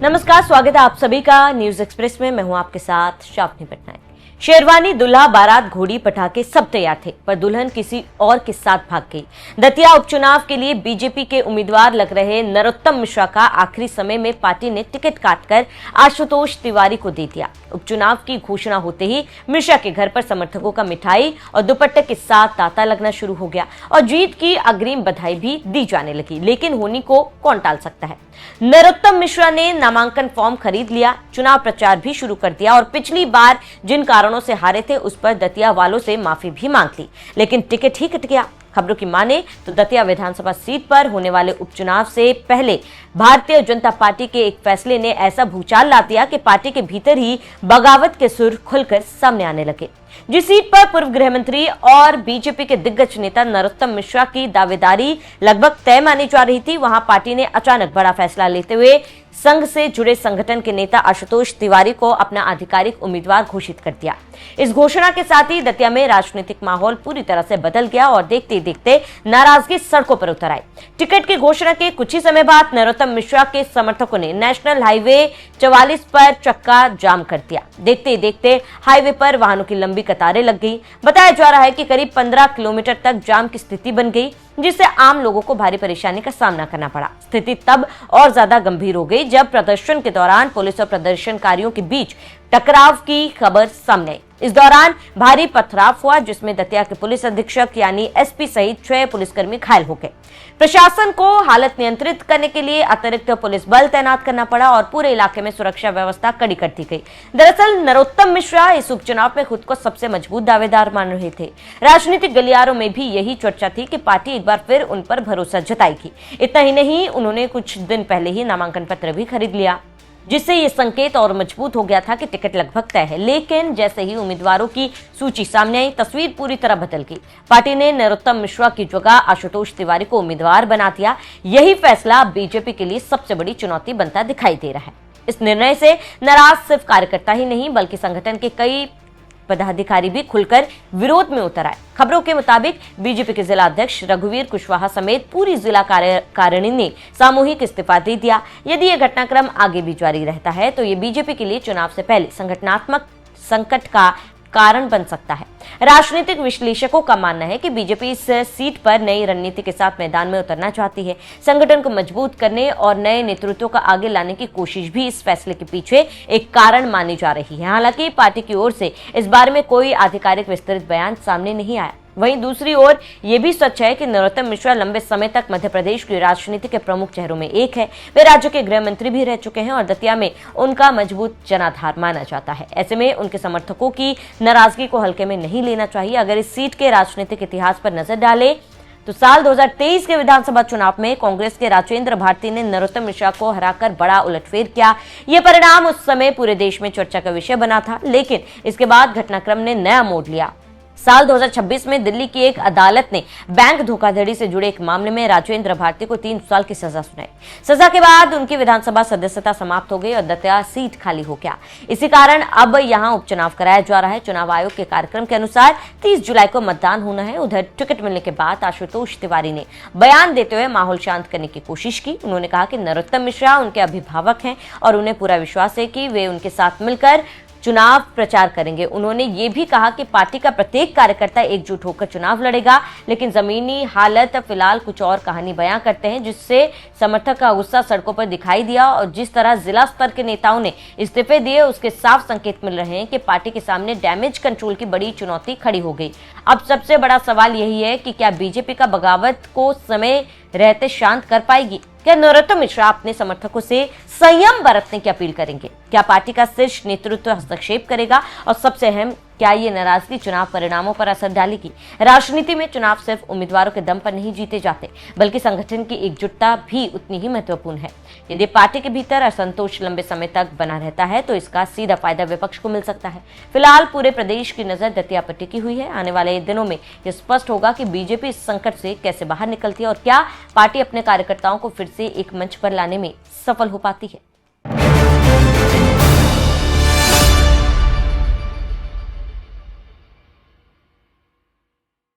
नमस्कार, स्वागत है आप सभी का न्यूज एक्सप्रेस में। मैं हूं आपके साथ शाफनी पटनायक। शेरवानी, दूल्हा, बारात, घोड़ी, पटाखे सब तैयार थे, पर दुल्हन किसी और के साथ भाग गई। दतिया उपचुनाव के लिए बीजेपी के उम्मीदवार लग रहे नरोत्तम मिश्रा का आखिरी समय में पार्टी ने टिकट काटकर आशुतोष तिवारी को दे दिया। उपचुनाव की घोषणा होते ही मिश्रा के घर पर समर्थकों का मिठाई और दुपट्टे के साथ तांता लगना शुरू हो गया और जीत की अग्रिम बधाई भी दी जाने लगी। लेकिन होनी को कौन टाल सकता है। नरोत्तम मिश्रा ने नामांकन फॉर्म खरीद लिया, चुनाव प्रचार भी शुरू कर दिया और पिछली बार जिन कारणों से हारे थे उस पर दतिया वालों से माफी भी मांग ली, लेकिन टिकट ही कट गया। खबरों की माने तो दतिया विधानसभा सीट पर होने वाले उपचुनाव से पहले भारतीय जनता पार्टी के एक फैसले ने ऐसा भूचाल ला दिया कि पार्टी के भीतर ही बगावत के सुर खुलकर सामने आने लगे। जिस सीट पर पूर्व गृह मंत्री और बीजेपी के दिग्गज नेता नरोत्तम मिश्रा की दावेदारी लगभग तय मानी जा रही थी, वहां पार्टी ने अचानक बड़ा फैसला लेते हुए संघ से जुड़े संगठन के नेता आशुतोष तिवारी को अपना आधिकारिक उम्मीदवार घोषित कर दिया। इस घोषणा के साथ ही दतिया में राजनीतिक माहौल पूरी तरह से बदल गया और देखते ही देखते नाराजगी सड़कों पर उतर आई। टिकट की घोषणा के कुछ ही समय बाद नरोत्तम मिश्रा के समर्थकों ने नेशनल हाईवे 44 पर चक्का जाम कर दिया। देखते ही देखते हाईवे पर वाहनों की लंबी कतारें लग गई। बताया जा रहा है कि करीब 15 किलोमीटर तक जाम की स्थिति बन गई, जिससे आम लोगों को भारी परेशानी का सामना करना पड़ा। स्थिति तब और ज्यादा गंभीर हो गई जब प्रदर्शन के दौरान पुलिस और प्रदर्शनकारियों के बीच टकराव की खबर सामने आई। इस दौरान भारी पथराव हुआ, जिसमें दतिया के पुलिस अधीक्षक यानी एसपी सहित 6 पुलिसकर्मी घायल हो गए। प्रशासन को हालत नियंत्रित करने के लिए अतिरिक्त पुलिस बल तैनात करना पड़ा और पूरे इलाके में सुरक्षा व्यवस्था कड़ी कर दी गई। दरअसल नरोत्तम मिश्रा इस उपचुनाव में खुद को सबसे मजबूत दावेदार मान रहे थे। राजनीतिक गलियारों में भी यही चर्चा थी कि पार्टी एक बार फिर उन पर भरोसा जताएगी। इतना ही नहीं, उन्होंने कुछ दिन पहले ही नामांकन पत्र भी खरीद लिया, जिससे ये संकेत और मजबूत हो गया था कि टिकट लगभग तय है। लेकिन जैसे ही उम्मीदवारों की सूची सामने आई, तस्वीर पूरी तरह बदल गई। पार्टी ने नरोत्तम मिश्रा की जगह आशुतोष तिवारी को उम्मीदवार बना दिया। यही फैसला बीजेपी के लिए सबसे बड़ी चुनौती बनता दिखाई दे रहा है। इस निर्णय से नाराज सिर्फ कार्यकर्ता ही नहीं, बल्कि संगठन के कई पदाधिकारी भी खुलकर विरोध में उतर आए। खबरों के मुताबिक बीजेपी के जिला अध्यक्ष रघुवीर कुशवाहा समेत पूरी जिला कार्यकारिणी ने सामूहिक इस्तीफा दे दिया। यदि यह घटनाक्रम आगे भी जारी रहता है तो ये बीजेपी के लिए चुनाव से पहले संगठनात्मक संकट का कारण बन सकता है। राजनीतिक विश्लेषकों का मानना है कि बीजेपी इस सीट पर नई रणनीति के साथ मैदान में उतरना चाहती है। संगठन को मजबूत करने और नए नेतृत्व का आगे लाने की कोशिश भी इस फैसले के पीछे एक कारण मानी जा रही है। हालांकि पार्टी की ओर से इस बारे में कोई आधिकारिक विस्तृत बयान सामने नहीं आया। वहीं दूसरी ओर ये भी सच है कि नरोत्तम मिश्रा लंबे समय तक मध्य प्रदेश की राजनीति के प्रमुख चेहरों में एक है। वे राज्य के गृह मंत्री भी रह चुके हैं और दतिया में उनका मजबूत जनाधार माना जाता है। ऐसे में उनके समर्थकों की नाराजगी को हल्के में नहीं लेना चाहिए। अगर इस सीट के राजनीतिक इतिहास पर नजर डालें तो साल 2023 के विधानसभा चुनाव में कांग्रेस के राजेंद्र भारती ने नरोत्तम मिश्रा को हराकर बड़ा उलटफेर किया। यह परिणाम उस समय पूरे देश में चर्चा का विषय बना था, लेकिन इसके बाद घटनाक्रम ने नया मोड़ लिया। साल 2026 में दिल्ली की एक अदालत ने बैंक धोखाधड़ी से जुड़े एक मामले में राजेंद्र भारती को 3 साल की सजा सुनाई। सजा के बाद उनकी विधानसभा सदस्यता समाप्त हो गई और दतिया सीट खाली हो गया। इसी कारण अब यहां उपचुनाव कराया जा रहा है। चुनाव आयोग के कार्यक्रम के अनुसार 30 जुलाई को मतदान होना है। उधर टिकट मिलने के बाद आशुतोष तिवारी ने बयान देते हुए माहौल शांत करने की कोशिश की। उन्होंने कहा कि नरोत्तम मिश्रा उनके अभिभावक हैं और उन्हें पूरा विश्वास है कि वे उनके साथ मिलकर चुनाव प्रचार करेंगे। उन्होंने ये भी कहा कि पार्टी का प्रत्येक कार्यकर्ता एकजुट होकर चुनाव लड़ेगा, लेकिन जमीनी हालत फिलहाल कुछ और कहानी बयां करते हैं, जिससे समर्थक का गुस्सा सड़कों पर दिखाई दिया और जिस तरह जिला स्तर के नेताओं ने इस्तीफे दिए उसके साफ संकेत मिल रहे हैं कि पार्टी के सामने डैमेज कंट्रोल की बड़ी चुनौती खड़ी हो गई। अब सबसे बड़ा सवाल यही है कि क्या बीजेपी का बगावत को समय रहते शांत कर पाएगी। क्या नरोत्तम मिश्रा अपने समर्थकों से संयम बरतने की अपील करेंगे? क्या पार्टी का शीर्ष नेतृत्व हस्तक्षेप करेगा? और सबसे अहम, क्या ये नाराजगी चुनाव परिणामों पर असर डालेगी? राजनीति में चुनाव सिर्फ उम्मीदवारों के दम पर नहीं जीते जाते, बल्कि संगठन की एकजुटता भी उतनी ही महत्वपूर्ण है। यदि पार्टी के भीतर असंतोष लंबे समय तक बना रहता है तो इसका सीधा फायदा विपक्ष को मिल सकता है। फिलहाल पूरे प्रदेश की नजर दतिया पर टिकी हुई है। आने वाले दिनों में यह स्पष्ट होगा कि बीजेपी इस संकट से कैसे बाहर निकलती है और क्या पार्टी अपने कार्यकर्ताओं को फिर से एक मंच पर लाने में सफल हो पाती है।